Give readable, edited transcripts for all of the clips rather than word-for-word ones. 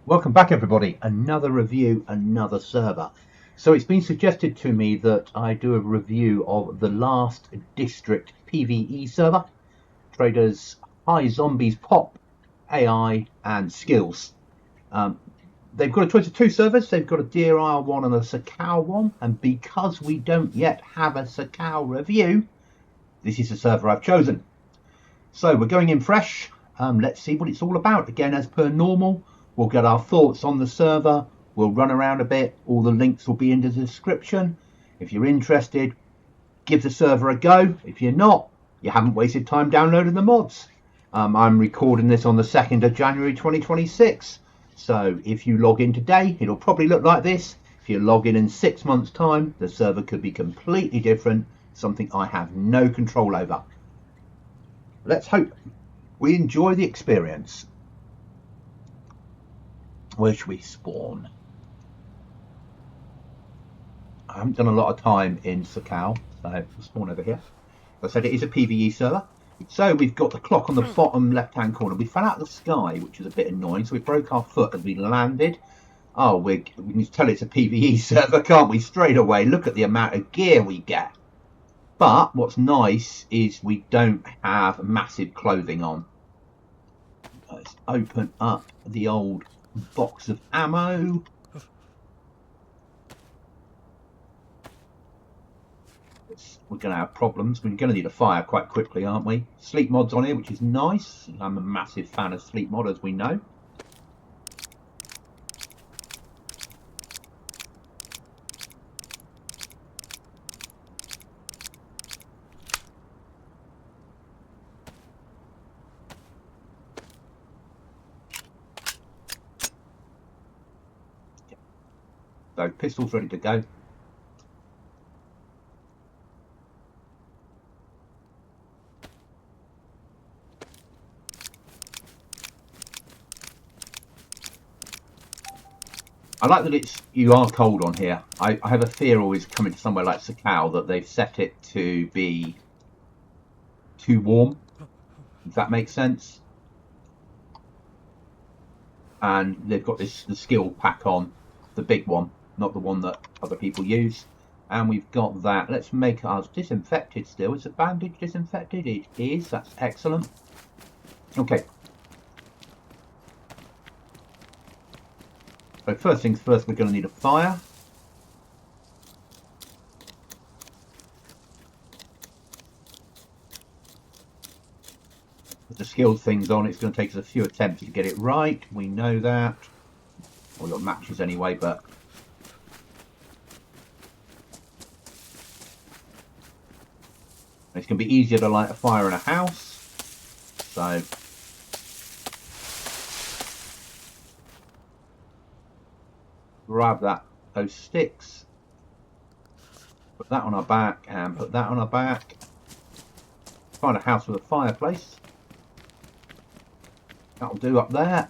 Welcome back everybody, another review, another server. So it's been suggested to me that I do a review of the last district PvE server, traders High Zombies Pop, AI and Skills. They've got a choice of two servers, they've got a DeerIsle one and a Sakhal one, and because we don't yet have a Sakhal review, this is the server I've chosen. So we're going in fresh, let's see what it's all about. Again, as per normal, we'll get our thoughts on the server. We'll run around a bit. All the links will be in the description. If you're interested, give the server a go. If you're not, you haven't wasted time downloading the mods. I'm recording this on the 2nd of January 2026. So if you log in today, it'll probably look like this. If you log in 6 months' time, the server could be completely different, something I have no control over. Let's hope we enjoy the experience. Where should we spawn? I haven't done a lot of time in Sakhal, so we'll spawn over here. As I said, it is a PvE server. So we've got the clock on the bottom left-hand corner. We fell out of the sky, which is a bit annoying, so we broke our foot as we landed. Oh, we can tell it's a PvE server, can't we? Straight away, look at the amount of gear we get. But what's nice is we don't have massive clothing on. Let's open up the old box of ammo. We're going to have problems. We're going to need a fire quite quickly, aren't we? Sleep mod's on here, which is nice. I'm a massive fan of sleep mod, as we know. So pistols ready to go. I like that you are cold on here. I have a fear always coming to somewhere like Sakhal that they've set it to be too warm, if that makes sense. And they've got the skill pack on, the big one, not the one that other people use. And we've got that. Let's make ours disinfected still. Is the bandage disinfected? It is. That's excellent. Okay. So first things first, we're going to need a fire. With the skilled things on, it's going to take us a few attempts to get it right. We know that. We've got matches anyway, but it's going to be easier to light a fire in a house. So grab those sticks, put that on our back and put that on our back. Find a house with a fireplace. That'll do up there.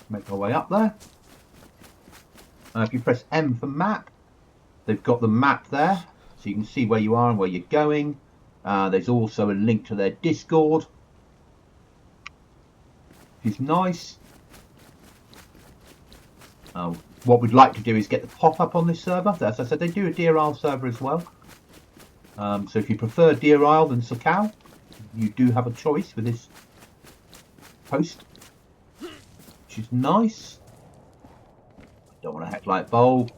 Make our way up there. If you press M for map, they've got the map there, so you can see where you are and where you're going. There's also a link to their Discord, which is nice. What we'd like to do is get the pop-up on this server. As I said, they do a DeerIsle server as well. So if you prefer DeerIsle than Sakhal, you do have a choice with this host, which is nice. Don't want a headlight bulb.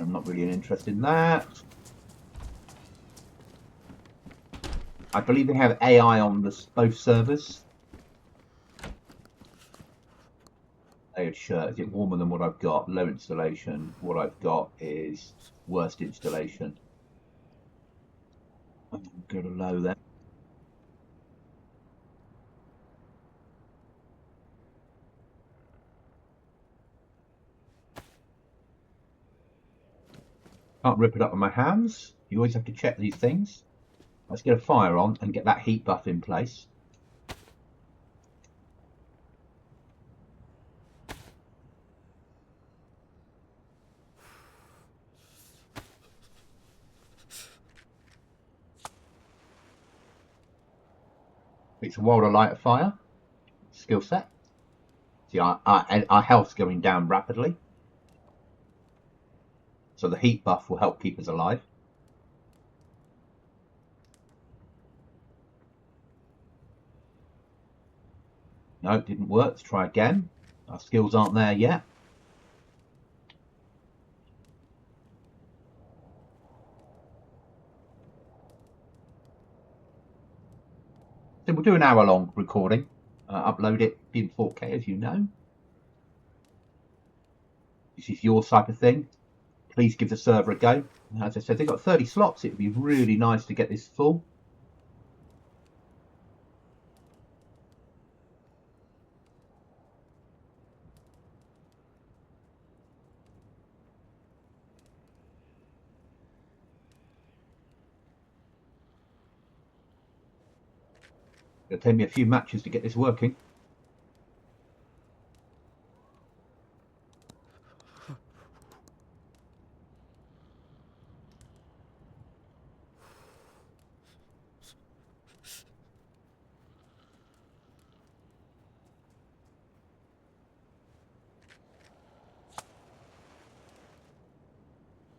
I'm not really interested in that. I believe they have AI on both servers. Layered shirt. Is it warmer than what I've got? Low installation. What I've got is worst installation. I'm going to go to low there. Can't rip it up with my hands. You always have to check these things. Let's get a fire on and get that heat buff in place. It's a while to light a fire. Skill set. See, our health's going down rapidly. So the heat buff will help keep us alive. No, it didn't work. Let's try again. Our skills aren't there yet. So we'll do an hour-long recording. Upload it in 4K, as you know. This is your type of thing. Please give the server a go. As I said, they've got 30 slots. It would be really nice to get this full. It'll take me a few matches to get this working.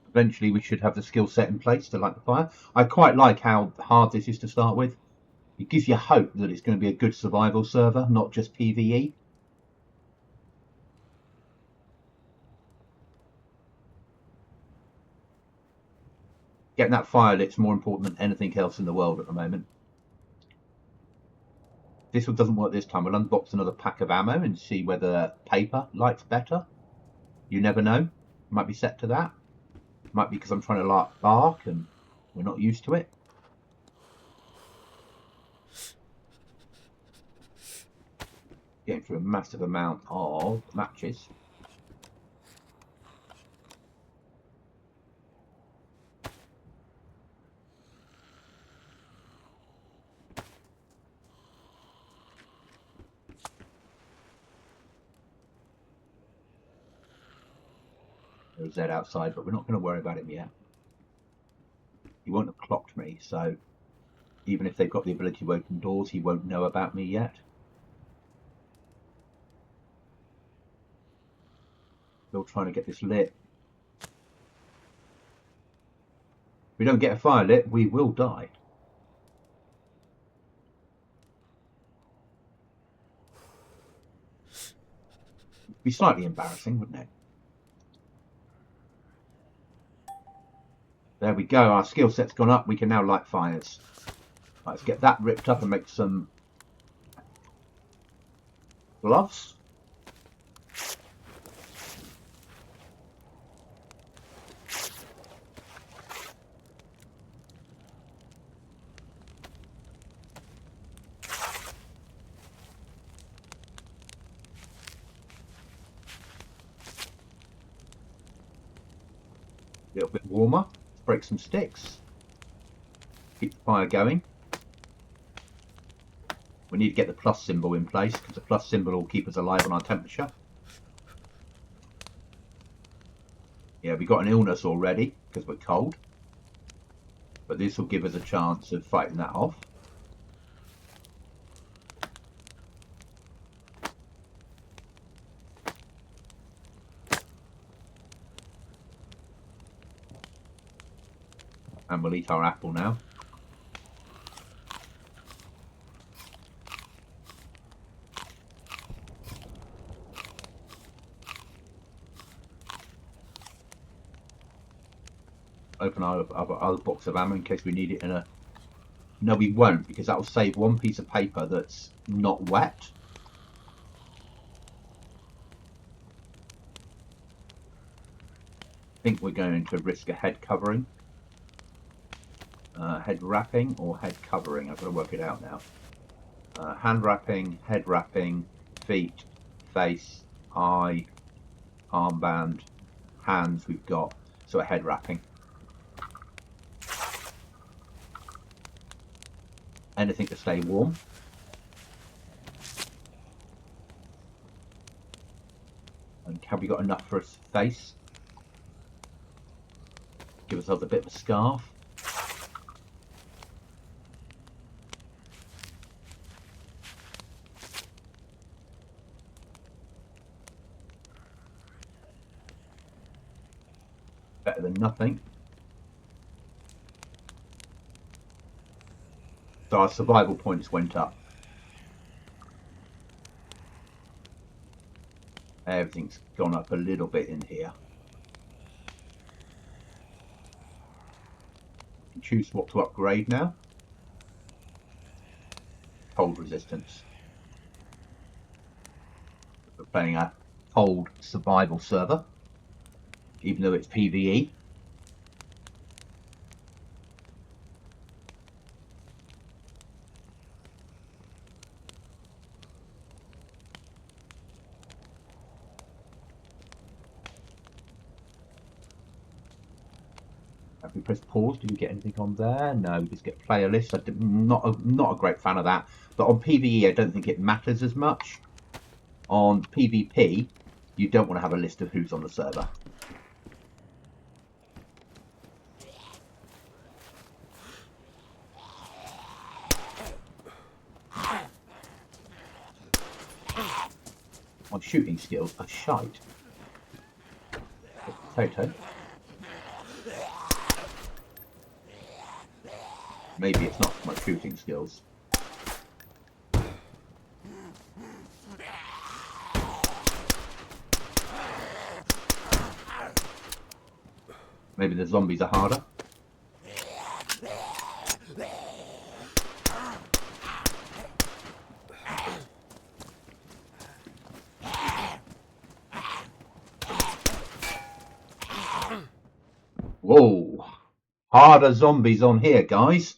Eventually we should have the skill set in place to light the fire. I quite like how hard this is to start with. It gives you hope that it's going to be a good survival server, not just PvE. Getting that fire lit's more important than anything else in the world at the moment. If this one doesn't work this time, we'll unbox another pack of ammo and see whether paper lights better. You never know. It might be set to that. It might be because I'm trying to light bark and we're not used to it. Getting through a massive amount of matches. There's Zed outside, but we're not going to worry about him yet. He won't have clocked me, so even if they've got the ability to open doors, he won't know about me yet. Still trying to get this lit. If we don't get a fire lit, we will die. It'd be slightly embarrassing, wouldn't it? There we go, our skill set's gone up, we can now light fires. Right, let's get that ripped up and make some gloves. A little bit warmer. Break some sticks. Keep the fire going. We need to get the plus symbol in place because the plus symbol will keep us alive on our temperature. Yeah, we got an illness already because we're cold. But this will give us a chance of fighting that off. And we'll eat our apple now. Open our other box of ammo in case we need it in a... No, we won't, because that will save one piece of paper that's not wet. I think we're going to risk a head covering. Head wrapping or head covering. I've got to work it out now. Hand wrapping, head wrapping, feet, face, eye, armband, hands we've got. So a head wrapping. Anything to stay warm. And have we got enough for a face? Give ourselves a bit of a scarf. Better than nothing. So our survival points went up. Everything's gone up a little bit in here. You can choose what to upgrade now. Cold resistance. We're playing a cold survival server, even though it's PvE. If we press pause, do we get anything on there? No, we just get player lists. I'm not a great fan of that. But on PvE, I don't think it matters as much. On PvP, you don't want to have a list of who's on the server. My shooting skills are shite. Potato. Maybe it's not my shooting skills. Maybe the zombies are harder. Whoa! Harder zombies on here, guys.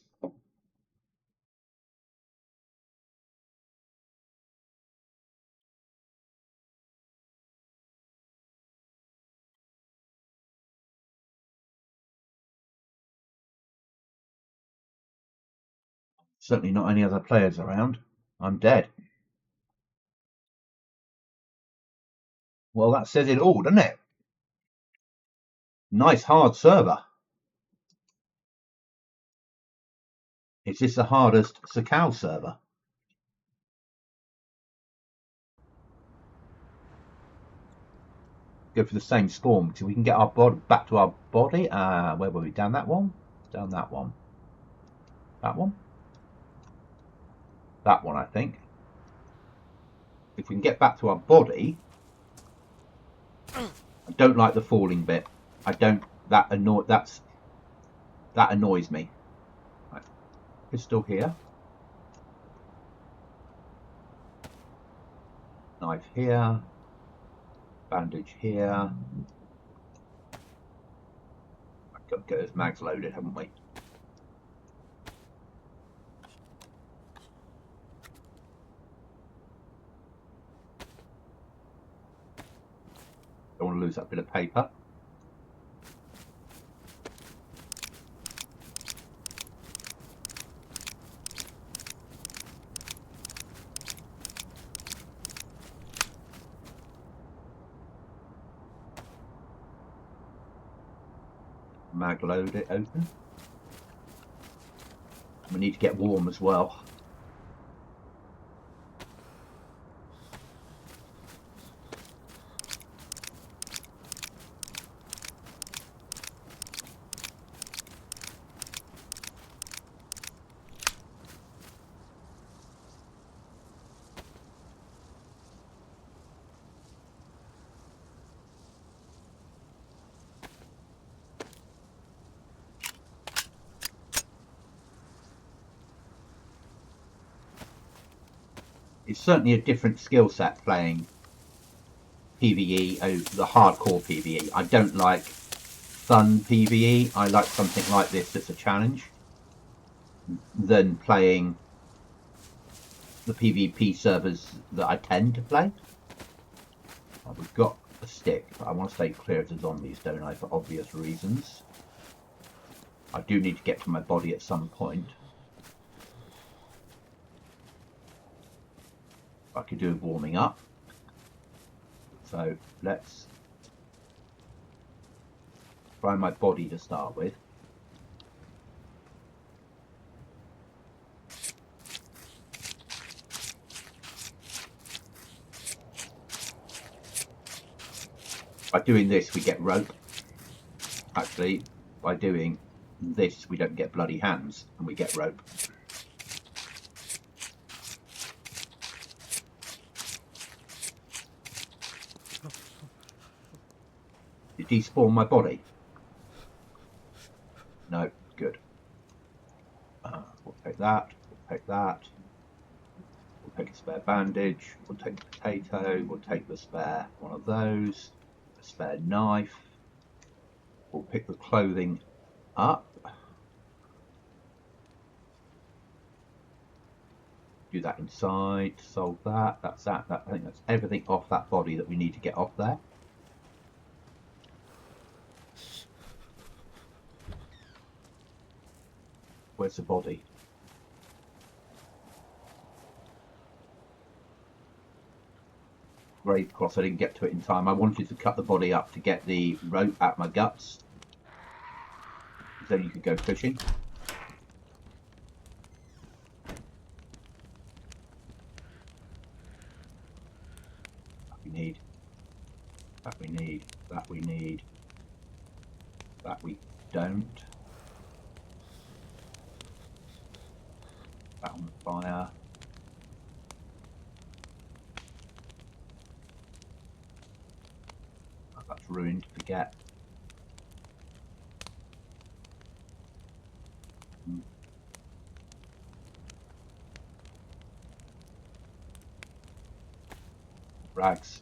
Certainly not any other players around. I'm dead. Well, that says it all, doesn't it? Nice hard server. Is this the hardest Sakhal server? Go for the same spawn so we can get our body back to our body. Where were we? Down that one? Down that one. That one? That one, I think. If we can get back to our body. I don't like the falling bit. I don't. That annoys me. Right. Pistol here. Knife here. Bandage here. I've got to get those mags loaded, haven't we? Don't want to lose that bit of paper. Mag load it open. We need to get warm as well. It's certainly a different skill set playing PvE over the hardcore PvE. I don't like fun PvE. I like something like this that's a challenge than playing the PvP servers that I tend to play. Oh, we've got a stick, but I want to stay clear of the zombies, don't I, for obvious reasons. I do need to get to my body at some point. I could do with warming up. So let's try my body to start with. By doing this, we get rope. Actually, by doing this, we don't get bloody hands and we get rope. Did he despawn my body? No, good. We'll take that, we'll take that. We'll take a spare bandage, we'll take the potato, we'll take the spare one of those, a spare knife. We'll pick the clothing up. Do that inside, solve that, that's that. I think that's everything off that body that we need to get off there. Where's the body? Grave cross, I didn't get to it in time. I wanted to cut the body up to get the rope out my guts. Then you could go fishing. That we need. That we need. That we need. That we don't. That on fire. That's ruined. Forget. Rags.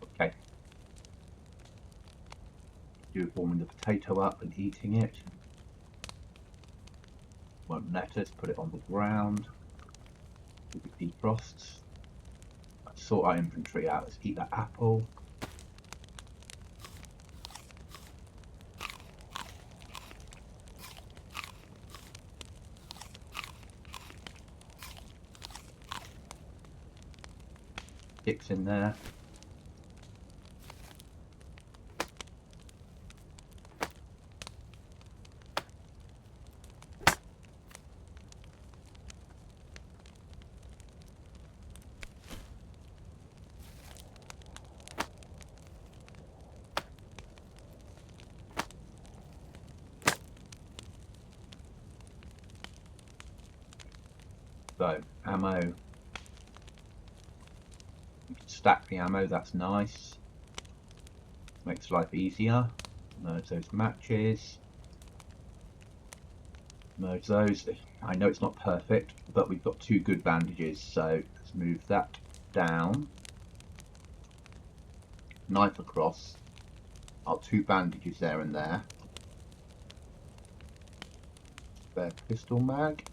Okay. Do warming the potato up and eating it. Won't let us. Put it on the ground. Keep it defrosts. Let's sort our inventory out. Let's eat that apple. Sticks in there. So, ammo. You can stack the ammo, that's nice. Makes life easier. Merge those matches. Merge those. I know it's not perfect, but we've got 2 good bandages, so let's move that down. Knife across. Our 2 bandages there and there. Spare pistol mag.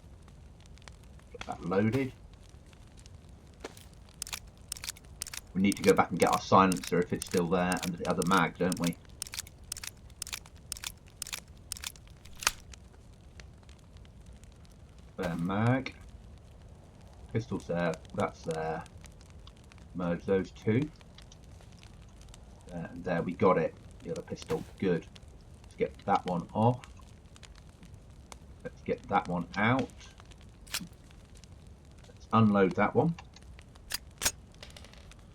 Get that loaded. We need to go back and get our silencer if it's still there and the other mag, don't we? Spare mag. Pistol's there, that's there. Merge those 2. And there, we got it. The other pistol, good. Let's get that one off. Let's get that one out. Let's unload that one.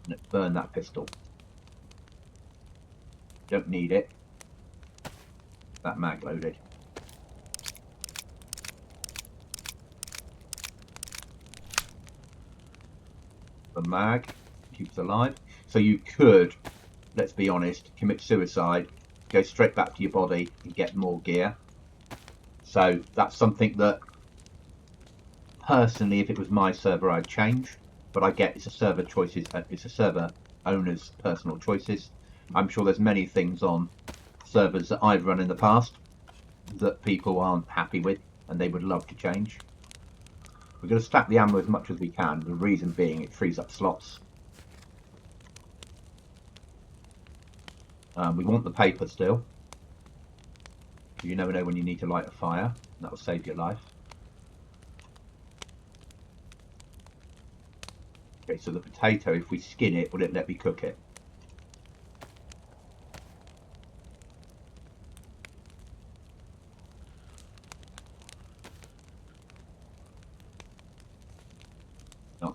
And let's burn that pistol. Don't need it. That mag loaded. The mag keeps alive. So you could, let's be honest, commit suicide, go straight back to your body and get more gear. So that's something that personally, if it was my server, I'd change. But I get it's a server choices, it's a server owner's personal choices. I'm sure there's many things on servers that I've run in the past that people aren't happy with and they would love to change. We're going to stack the ammo as much as we can, the reason being it frees up slots. We want the paper still. You never know when you need to light a fire. That will save your life. Okay, so the potato, if we skin it, will it let me cook it?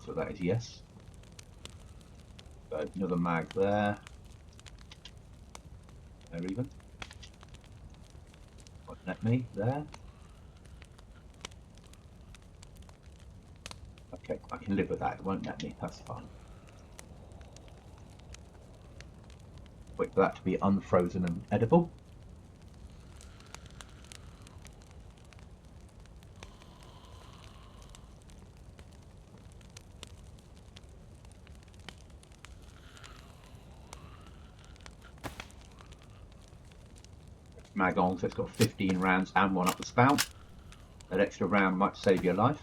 answer to that is yes. So another mag there. There even. Won't let me there. Okay, I can live with that. It won't let me. That's fine. Wait for that to be unfrozen and edible. Mag on, so it's got 15 rounds and one up the spout. That extra round might save your life.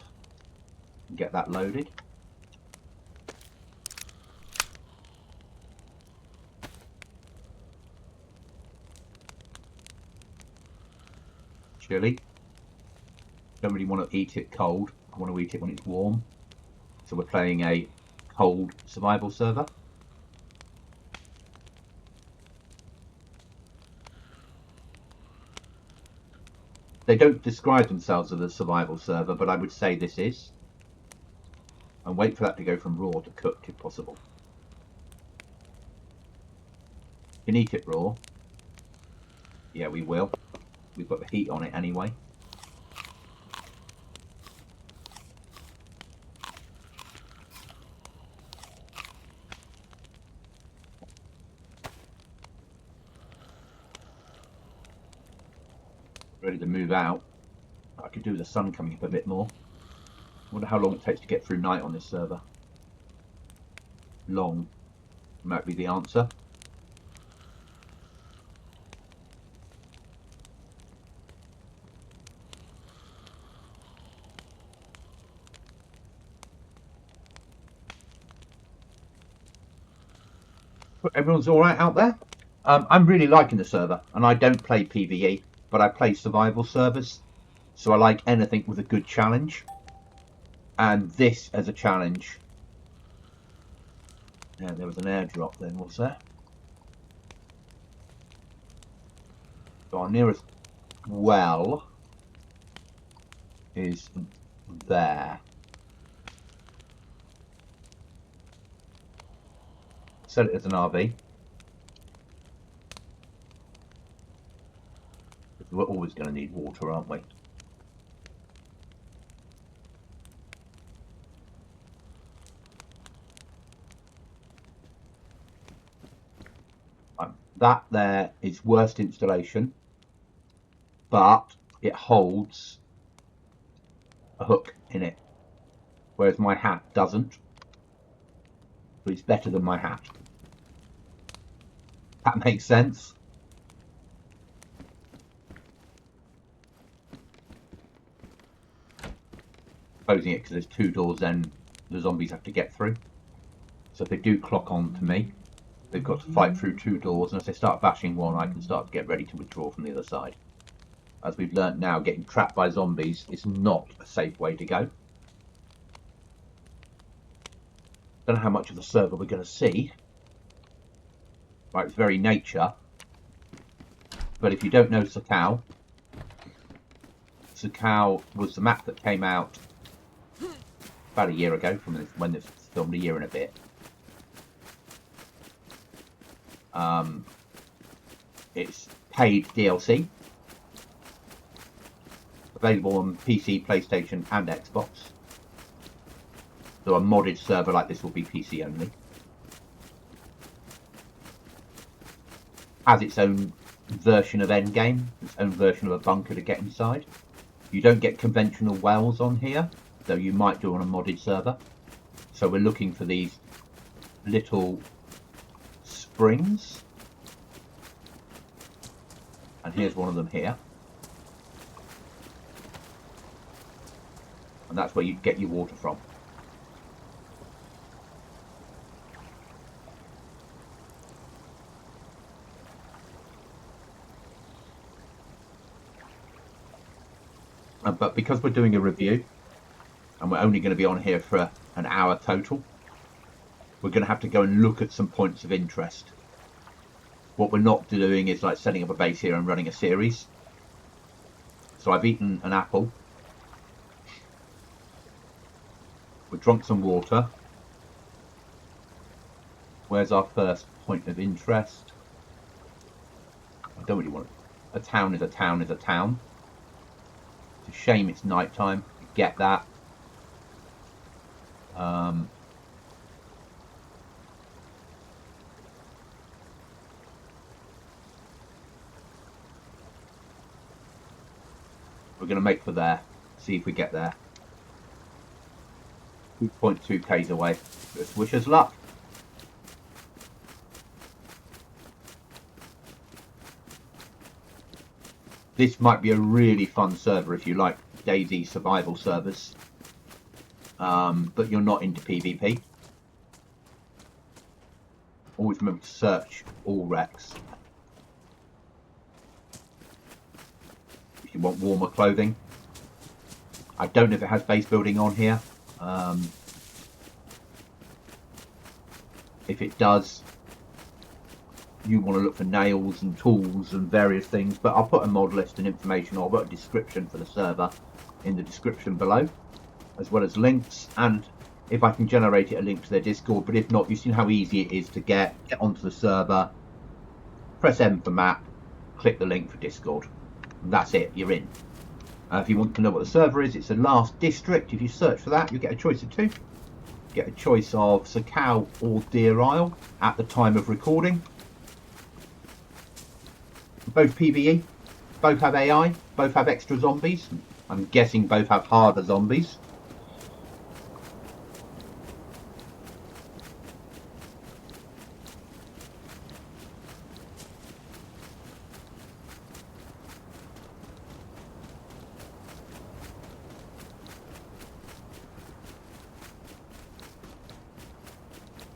Get that loaded. Chili. Don't really want to eat it cold. I want to eat it when it's warm. So we're playing a cold survival server. They don't describe themselves as a survival server, but I would say this is. And wait for that to go from raw to cooked if possible. You can eat it raw. Yeah, we will. We've got the heat on it anyway. Ready to move out. I could do with the sun coming up a bit more. I wonder how long it takes to get through night on this server. Long might be the answer. Everyone's all right out there? I'm really liking the server, and I don't play PvE, but I play survival servers, so I like anything with a good challenge. And this as a challenge. Yeah, there was an airdrop then, was there? So our nearest well is there. Set it as an RV. We're always going to need water, aren't we? That there is worst installation, but it holds a hook in it, whereas my hat doesn't. But it's better than my hat. That makes sense. Closing it because there's two doors then the zombies have to get through. So if they do clock on to me, they've got to fight through two doors, and if they start bashing one, I can start to get ready to withdraw from the other side. As we've learnt now, getting trapped by zombies is not a safe way to go. Don't know how much of the server we're going to see. Right, it's very nature. But if you don't know Sakhal, Sakhal was the map that came out about a year ago from when this was filmed, a year and a bit. It's paid DLC, available on PC, PlayStation and Xbox. So a modded server like this will be PC only. Has its own version of endgame, its own version of a bunker to get inside. You don't get conventional wells on here, though you might do on a modded server. So we're looking for these little springs. And here's one of them here. And that's where you get your water from. But because we're doing a review, and we're only going to be on here for an hour total, we're going to have to go and look at some points of interest. What we're not doing is like setting up a base here and running a series. So I've eaten an apple. We've drunk some water. Where's our first point of interest? I don't really want it. A town is a town is a town. It's a shame it's night time. I get that. We're going to make for there. See if we get there. 2.2 k's away. Let's wish us luck. This might be a really fun server if you like DayZ survival servers, but you're not into PvP. Always remember to search all wrecks. If you want warmer clothing. I don't know if it has base building on here. If it does, you want to look for nails and tools and various things, but I'll put a mod list and information, or I'll put a description for the server in the description below, as well as links, and if I can generate it, a link to their Discord. But if not, you've seen how easy it is to get onto the server. Press M for map, click the link for Discord, and that's it, you're in. If you want to know what the server is, it's the last district. If you search for that, you get a choice of two. You get a choice of Sakhal or DeerIsle at the time of recording. Both PvE, both have AI, both have extra zombies. I'm guessing both have harder zombies.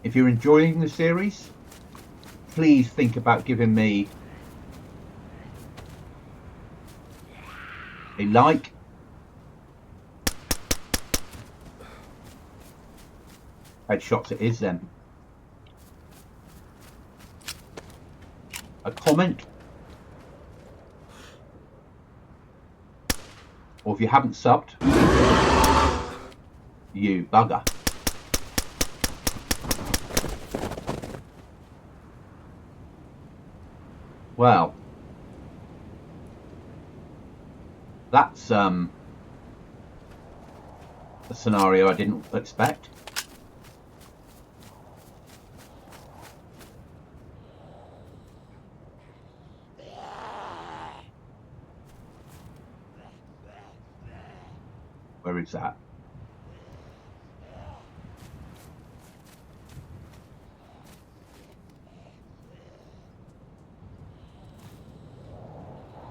If you're enjoying the series, please think about giving me a like, headshots it is then, a comment, or if you haven't subbed, you bugger. Well, that's a scenario I didn't expect. Where is that?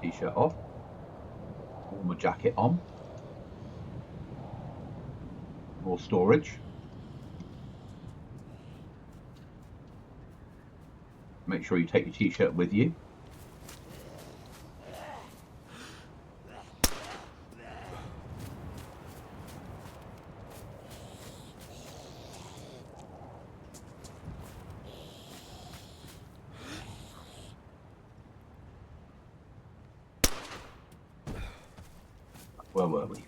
T-shirt off. Warmer jacket on. More storage. Make sure you take your t-shirt with you. Where were we?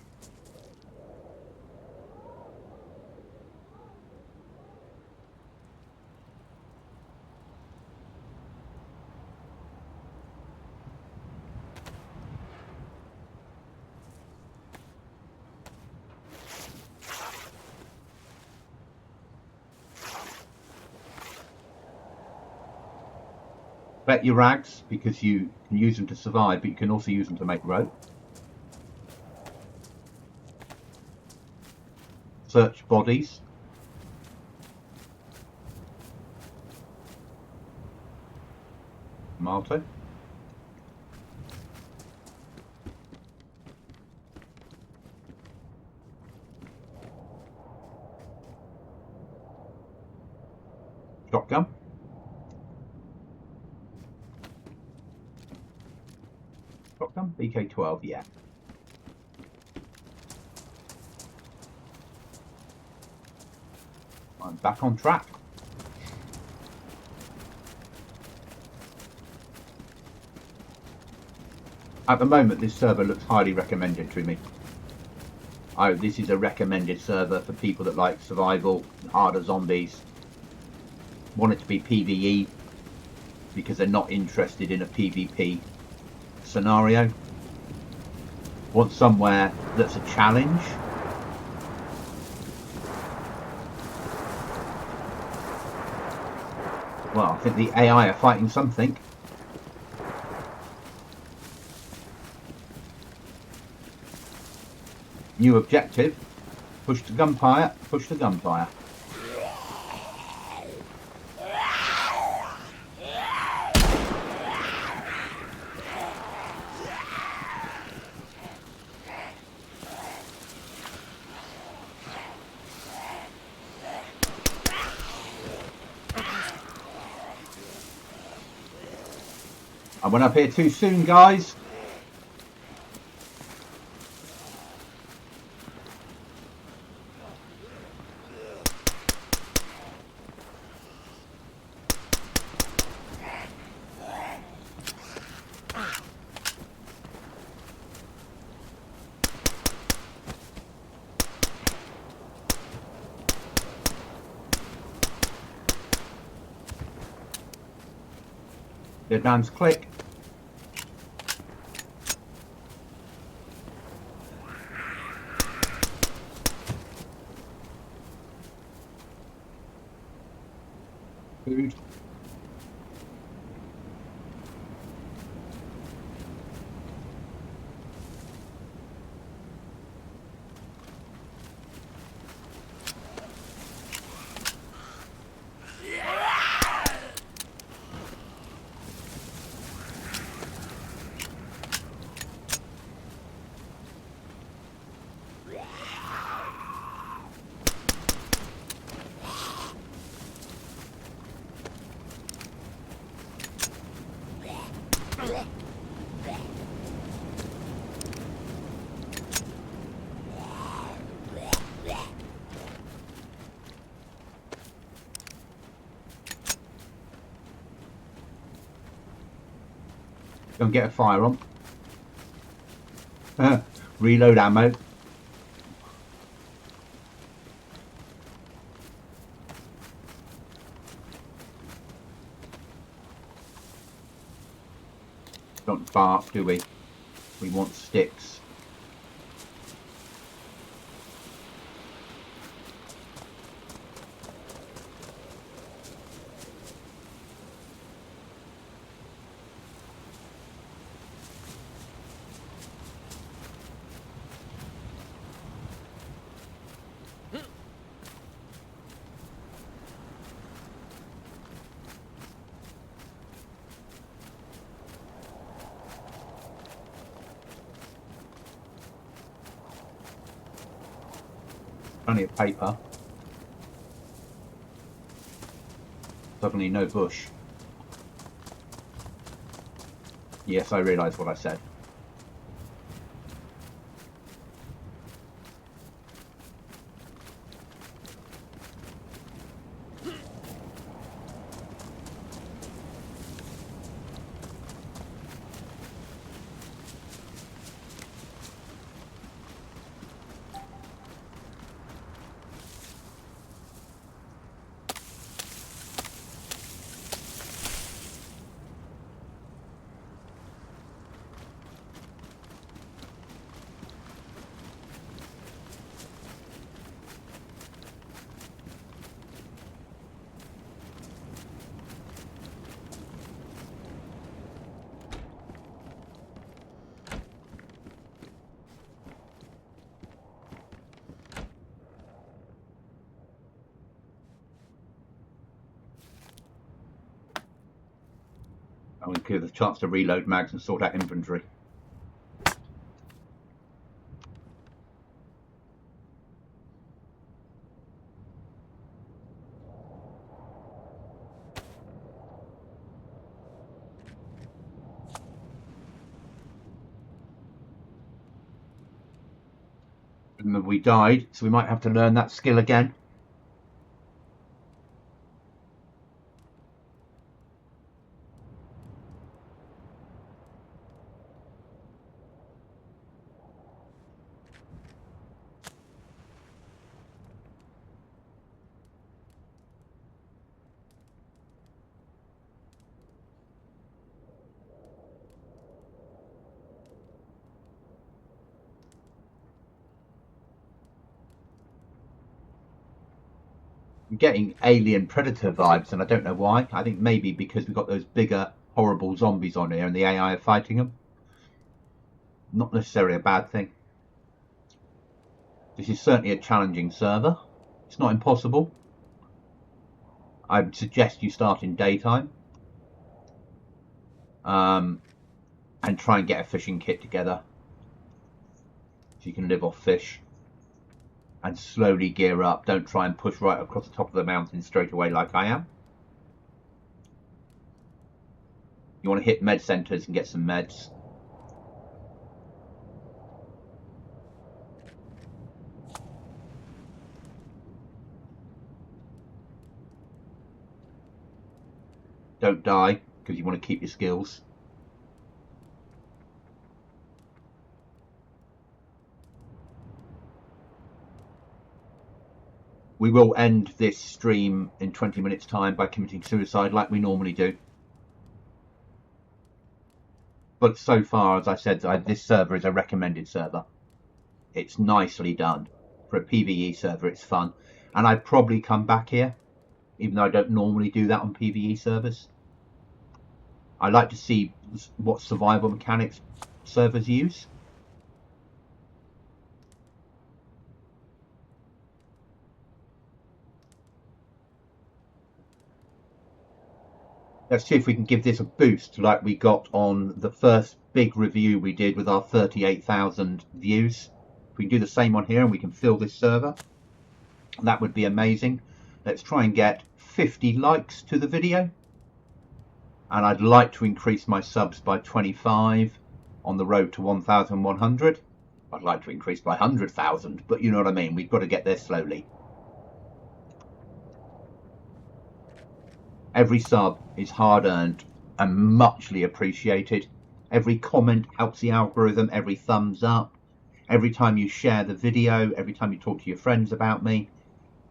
Bet your rags, because you can use them to survive, but you can also use them to make rope. Search bodies. Tomato. Shotgun. Shotgun? BK-12, yeah. I'm back on track. At the moment, this server looks highly recommended to me. This is a recommended server for people that like survival, harder zombies. Want it to be PvE because they're not interested in a PvP scenario. Want somewhere that's a challenge. Well, I think the AI are fighting something. New objective. Push the gunfire. Push the gunfire. I went up here too soon, guys. The advanced click. Food. Go and get a firearm. Reload ammo. Don't bark, do we? We want sticks. Plenty of paper. Suddenly no bush. Yes, I realise what I said. And we give the chance to reload mags and sort out inventory. Remember, we died, so we might have to learn that skill again. I'm getting Alien Predator vibes, and I don't know why. I think maybe because we've got those bigger, horrible zombies on here and the AI are fighting them. Not necessarily a bad thing. This is certainly a challenging server. It's not impossible. I would suggest you start in daytime. And try and get a fishing kit together so you can live off fish. And slowly gear up. Don't try and push right across the top of the mountain straight away like I am. You want to hit med centers and get some meds. Don't die, because you want to keep your skills. We will end this stream in 20 minutes time by committing suicide like we normally do. But so far, as I said, this server is a recommended server. It's nicely done. For a PvE server, it's fun. And I'd probably come back here, even though I don't normally do that on PvE servers. I like to see what survival mechanics servers use. Let's see if we can give this a boost like we got on the first big review we did with our 38,000 views. If we can do the same on here and we can fill this server, that would be amazing. Let's try and get 50 likes to the video. And I'd like to increase my subs by 25 on the road to 1,100. I'd like to increase by 100,000, but you know what I mean. We've got to get there slowly. Every sub is hard earned and muchly appreciated. Every comment helps the algorithm, every thumbs up, every time you share the video, every time you talk to your friends about me.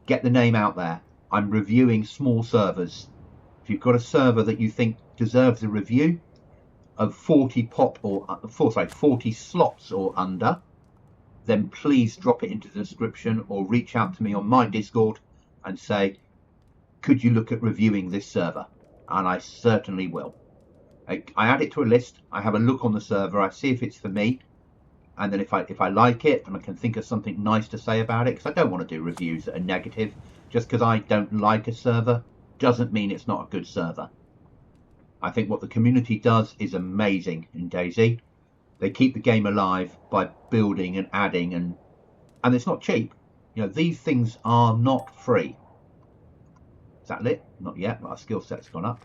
Get the name out there. I'm reviewing small servers. If you've got a server that you think deserves a review of 40 slots or under, then please drop it into the description or reach out to me on my Discord and say, could you look at reviewing this server? And I certainly will. I add it to a list. I have a look on the server. I see if it's for me. And then if I like it and I can think of something nice to say about it, because I don't want to do reviews that are negative. Just because I don't like a server doesn't mean it's not a good server. I think what the community does is amazing in DayZ. They keep the game alive by building and adding, and it's not cheap. You know, these things are not free. Is that lit? Not yet, but our skill set's gone up.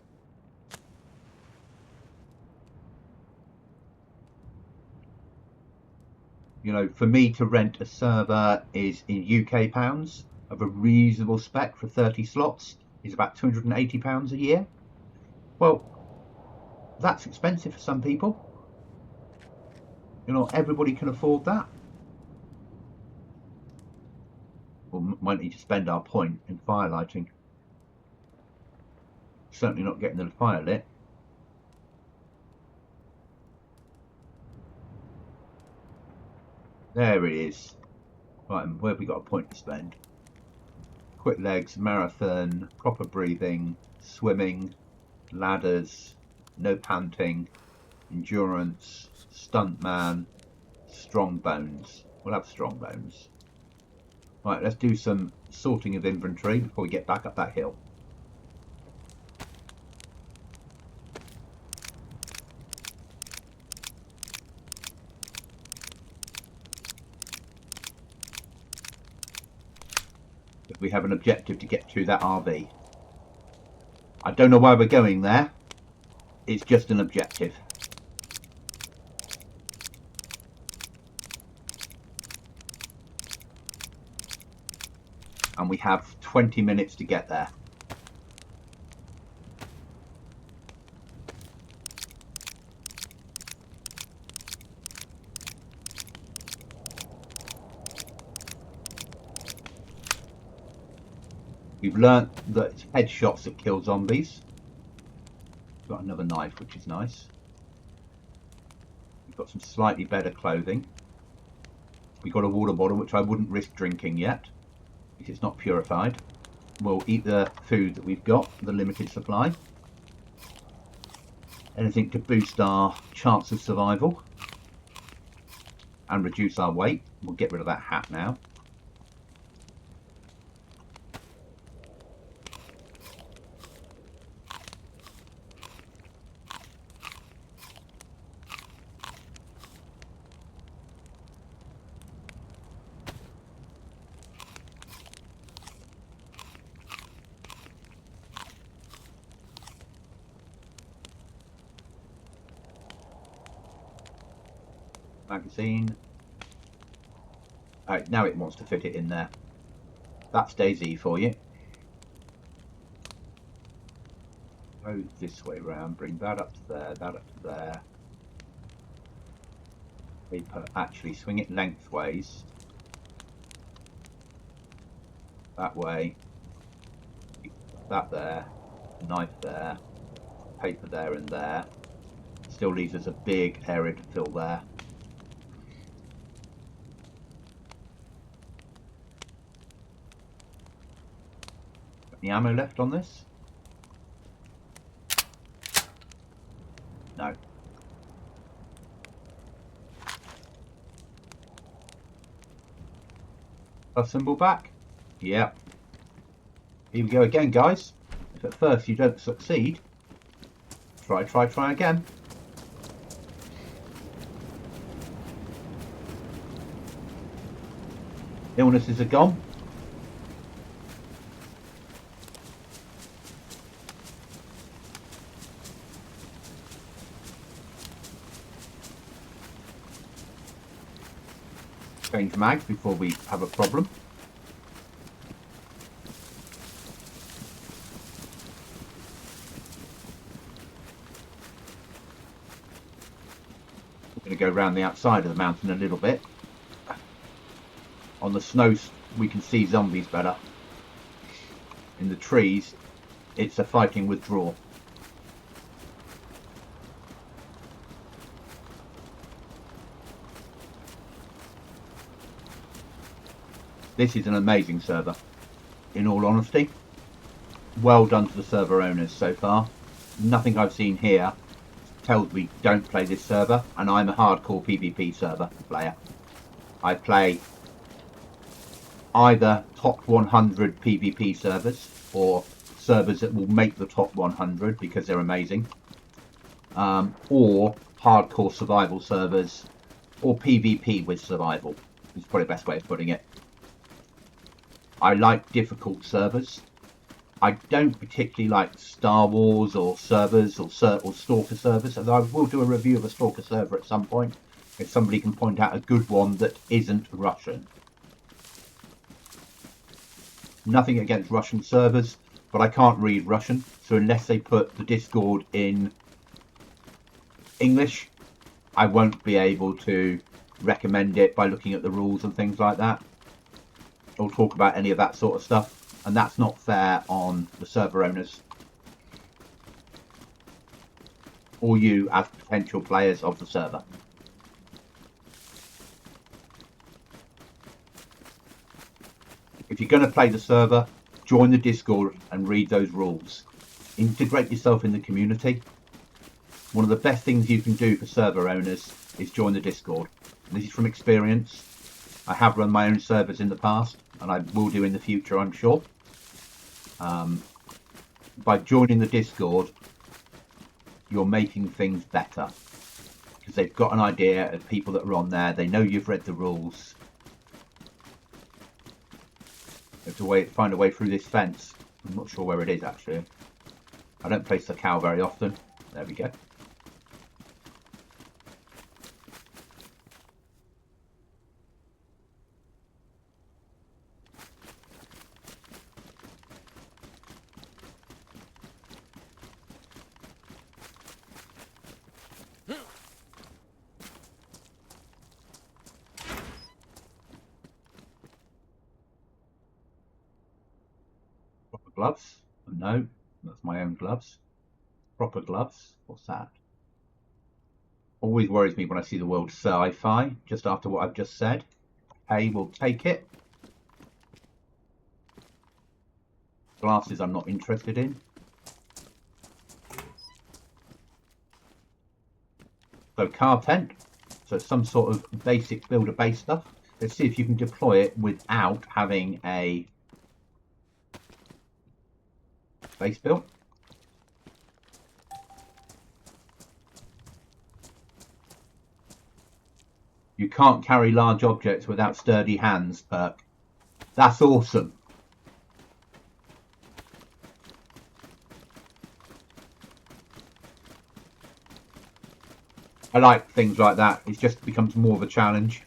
You know, for me to rent a server is in UK pounds of a reasonable spec for 30 slots is about £280 a year. Well, that's expensive for some people. You know, everybody can afford that. We might need to spend our point in firelighting. Certainly not getting the fire lit. There it is. Right, and where have we got a point to spend? Quick legs, marathon, proper breathing, swimming, ladders, no panting, endurance, stuntman, strong bones. We'll have strong bones. Right, let's do some sorting of inventory before we get back up that hill. We have an objective to get to that RV. I don't know why we're going there. It's just an objective. And we have 20 minutes to get there. We've learnt that it's headshots that kill zombies. We've got another knife, which is nice. We've got some slightly better clothing. We've got a water bottle, which I wouldn't risk drinking yet, because it's not purified. we'll eat the food that we've got, the limited supply. Anything to boost our chance of survival and reduce our weight. We'll get rid of that hat now. Magazine. Alright, now it wants to fit it in there. That's DayZ for you. Go this way round, bring that up to there, that up to there. Actually swing it lengthways. That way. That there. Knife there. Paper there and there. Still leaves us a big area to fill there. Any ammo left on this? No. A symbol back? Yep. Here we go again, guys. If at first you don't succeed, try again. Illnesses are gone. Change mags before we have a problem. We're going to go around the outside of the mountain a little bit. On the snow we can see zombies better. In the trees it's a fighting withdrawal. This is an amazing server, in all honesty. Well done to the server owners so far. Nothing I've seen here tells me don't play this server, and I'm a hardcore PvP server player. I play either top 100 PvP servers or servers that will make the top 100 because they're amazing, or hardcore survival servers, or PvP with survival is probably the best way of putting it. I like difficult servers. I don't particularly like Star Wars or servers or Stalker servers, although I will do a review of a Stalker server at some point if somebody can point out a good one that isn't Russian. Nothing against Russian servers, but I can't read Russian, so unless they put the Discord in English, I won't be able to recommend it by looking at the rules and things like that, or talk about any of that sort of stuff, and that's not fair on the server owners or you as potential players of the server. If you're going to play the server, join the Discord and read those rules. Integrate yourself in the community. One of the best things you can do for server owners is join the Discord. And this is from experience. I have run my own servers in the past, and I will do in the future, I'm sure. By joining the Discord, you're making things better, because they've got an idea of people that are on there. They know you've read the rules. You have to find a way through this fence. I'm not sure where it is, actually. I don't play Sakhal very often. There we go. Proper gloves? No, that's my own gloves. Proper gloves? What's that? Always worries me when I see the word sci-fi just after what I've just said. Hey, we'll take it. Glasses I'm not interested in. So car tent. So some sort of basic builder base stuff. Let's see if you can deploy it without having a base built. You can't carry large objects without sturdy hands, perk. That's awesome. I like things like that. It just becomes more of a challenge.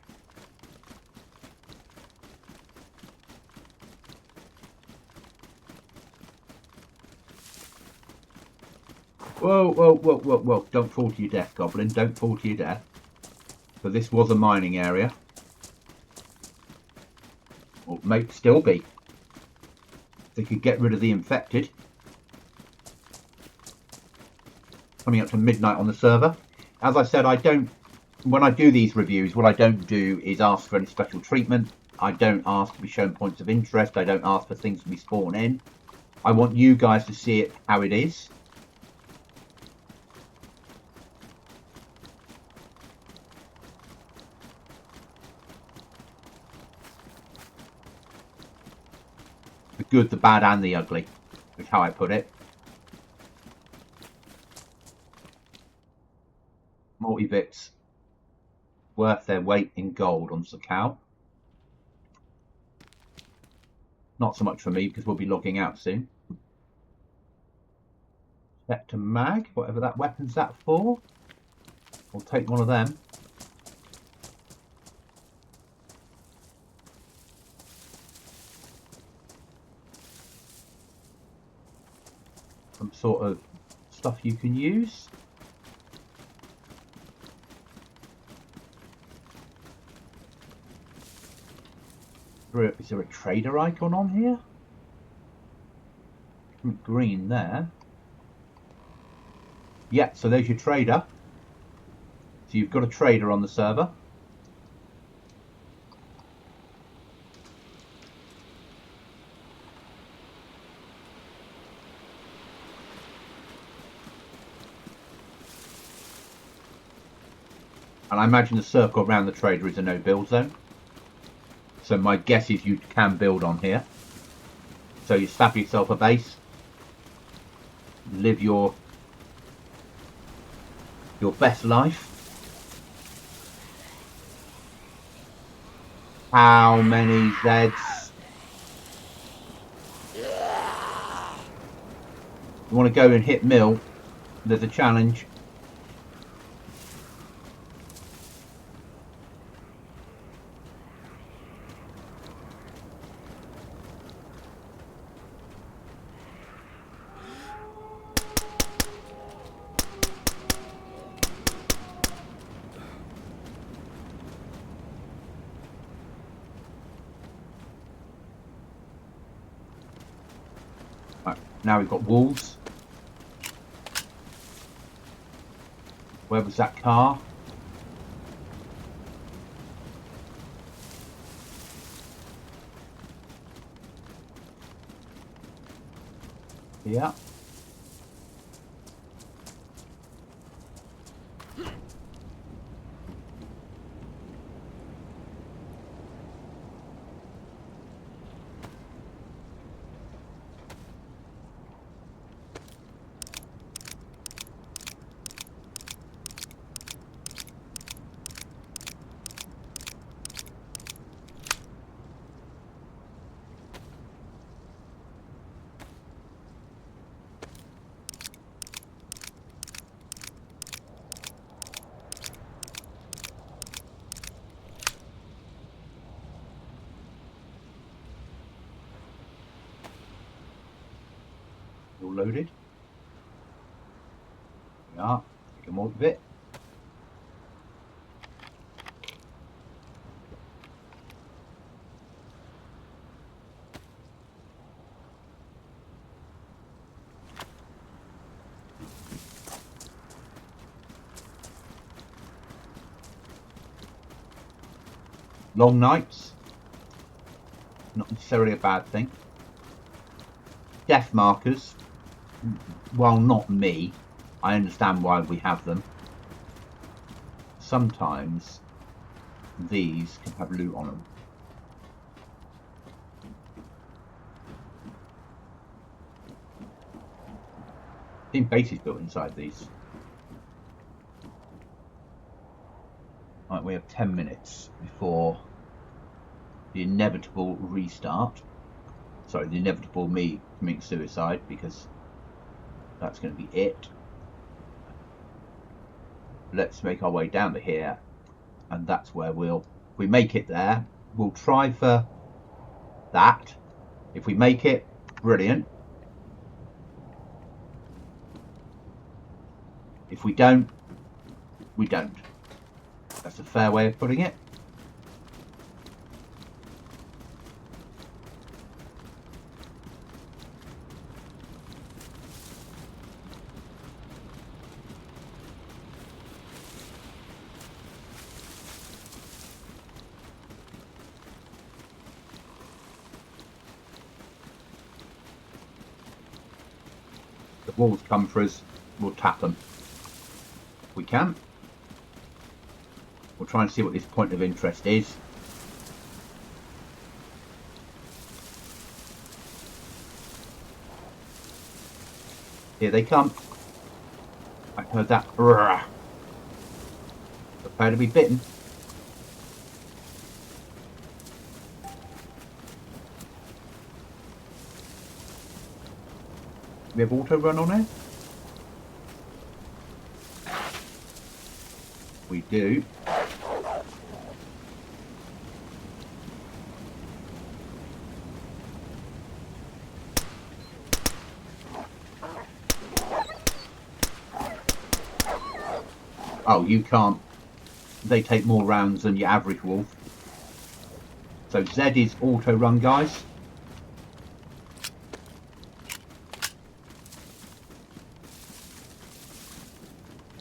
Whoa, whoa, whoa, whoa, whoa. Don't fall to your death, Goblin. Don't fall to your death. But this was a mining area. Or may still be. They could get rid of the infected. Coming up to midnight on the server. As I said, when I do these reviews, what I don't do is ask for any special treatment. I don't ask to be shown points of interest. I don't ask for things to be spawned in. I want you guys to see it how it is. The good, the bad, and the ugly is how I put it. Multivits worth their weight in gold on Sakhal. Not so much for me because we'll be logging out soon. Vector mag, whatever that weapon's that for. We'll take one of them. Some sort of stuff you can use. Is there a trader icon on here? Green there. Yeah, so there's your trader. So you've got a trader on the server. And I imagine the circle around the trader is a no build zone. So my guess is you can build on here. So you slap yourself a base, live your best life. How many Zeds? You want to go and hit mill? There's a challenge. Right, now we've got wolves. Where was that car? Yeah. All loaded. Yeah, take a more bit. Long nights, not necessarily a bad thing. death markers, while not me, I understand why we have them. Sometimes these can have loot on them. I think base is built inside these. Right, we have 10 minutes before the inevitable restart. Sorry, the inevitable me committing suicide, because that's going to be it. Let's make our way down to here, and that's where if we make it there, we'll try for that. If we make it, brilliant. If we don't, we don't. That's a fair way of putting it. The walls come for us, we'll tap them. If we can. We'll try and see what this point of interest is. Here they come. I heard that. Prepare to be bitten. We have auto run on it? We do. Oh, you can't. They take more rounds than your average wolf. So Z is auto run, guys.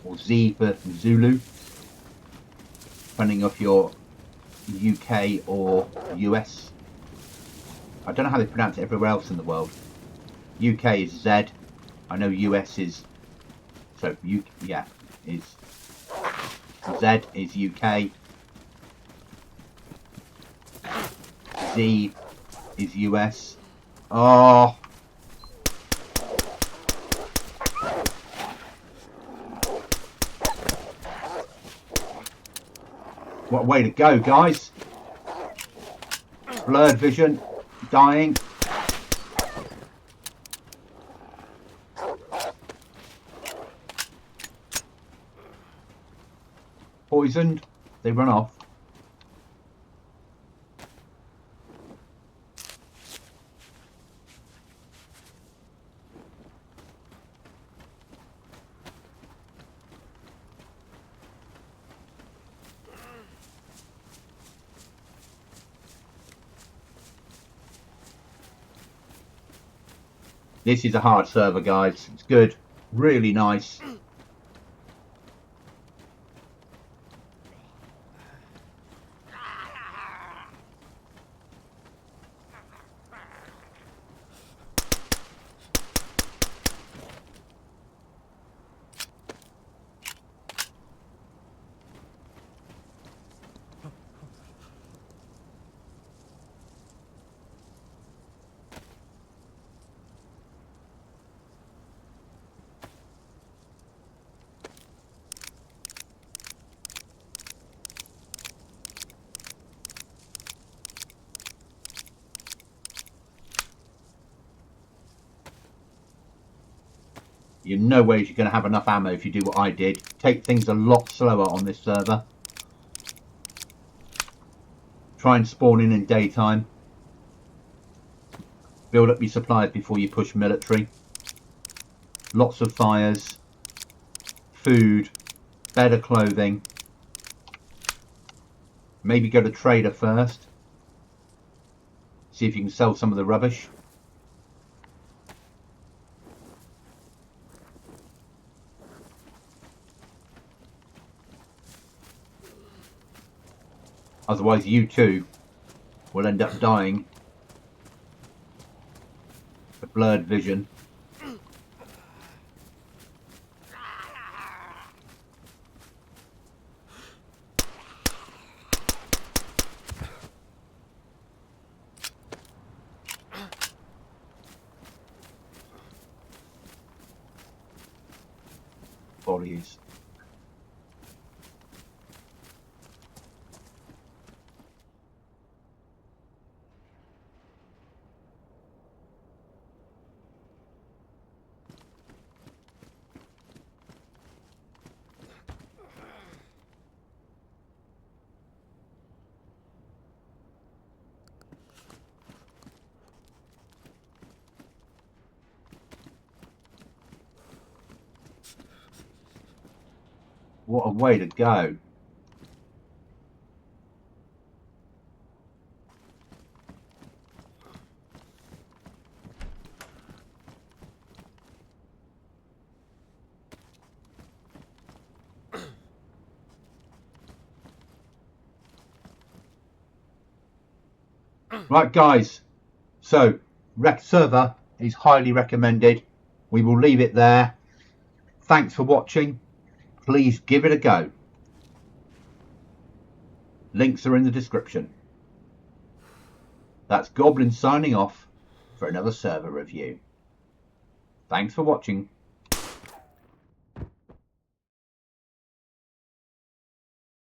Or Z for Zulu, depending if you're UK or US. I don't know how they pronounce it everywhere else in the world. UK is Z. I know US is. So yeah, is Z is UK. Z is US. Oh. What a way to go, guys. Blurred vision, dying. Poisoned, they run off. This is a hard server, guys. It's good. Really nice. You're no ways you're going to have enough ammo if you do what I did. Take things a lot slower on this server. Try and spawn in daytime. Build up your supplies before you push military. Lots of fires. Food. Better clothing. Maybe go to trader first. See if you can sell some of the rubbish. Otherwise you too will end up dying. blurred vision. Bodies. What a way to go. Right, guys, so server is highly recommended. We will leave it there. Thanks for watching. Please give it a go. Links are in the description. That's Goblin signing off for another server review. Thanks for watching.